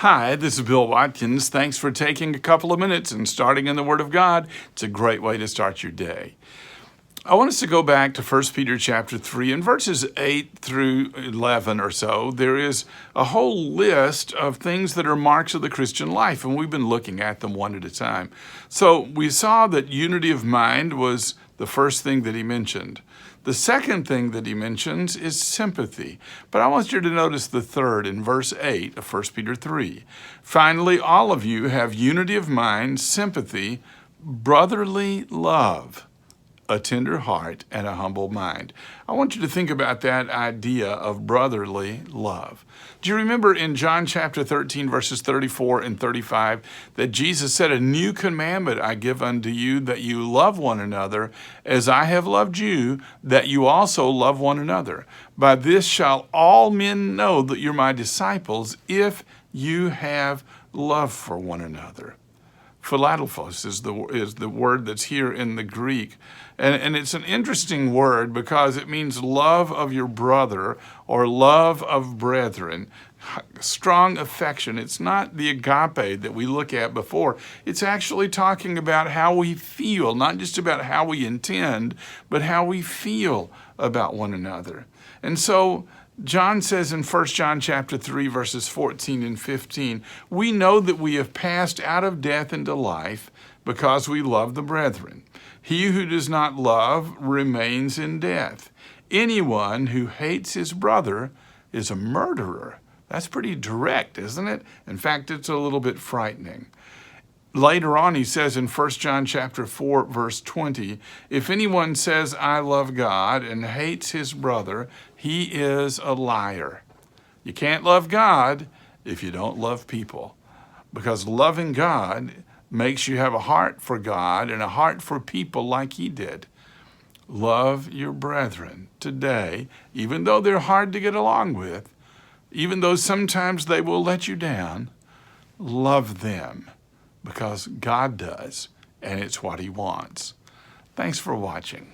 Hi, this is Bill Watkins. Thanks for taking a couple of minutes and starting in the Word of God. It's a great way to start your day. I want us to go back to 1 Peter chapter 3 and verses 8 through 11 or so. There is a whole list of things that are marks of the Christian life, and we've been looking at them one at a time. So we saw that unity of mind was the first thing that he mentioned. The second thing that he mentions is sympathy. But I want you to notice the third in verse 8 of 1 Peter 3. Finally, all of you have unity of mind, sympathy, brotherly love, a tender heart, and a humble mind. I want you to think about that idea of brotherly love. Do you remember in John chapter 13, verses 34 and 35, that Jesus said, "A new commandment I give unto you, that you love one another, as I have loved you, that you also love one another. By this shall all men know that you're my disciples, if you have love for one another." Philadelphos is the word that's here in the Greek. And it's an interesting word because it means love of your brother or love of brethren, strong affection. It's not the agape that we look at before. It's actually talking about how we feel, not just about how we intend, but how we feel about one another. And so John says in 1 John chapter 3, verses 14 and 15, we know that we have passed out of death into life because we love the brethren. He who does not love remains in death. Anyone who hates his brother is a murderer. That's pretty direct, isn't it? In fact, it's a little bit frightening. Later on, he says in 1 John chapter 4, verse 20, if anyone says, I love God and hates his brother, he is a liar. You can't love God if you don't love people, because loving God makes you have a heart for God and a heart for people like he did. Love your brethren today, even though they're hard to get along with, even though sometimes they will let you down. Love them, because God does, and it's what he wants. Thanks for watching.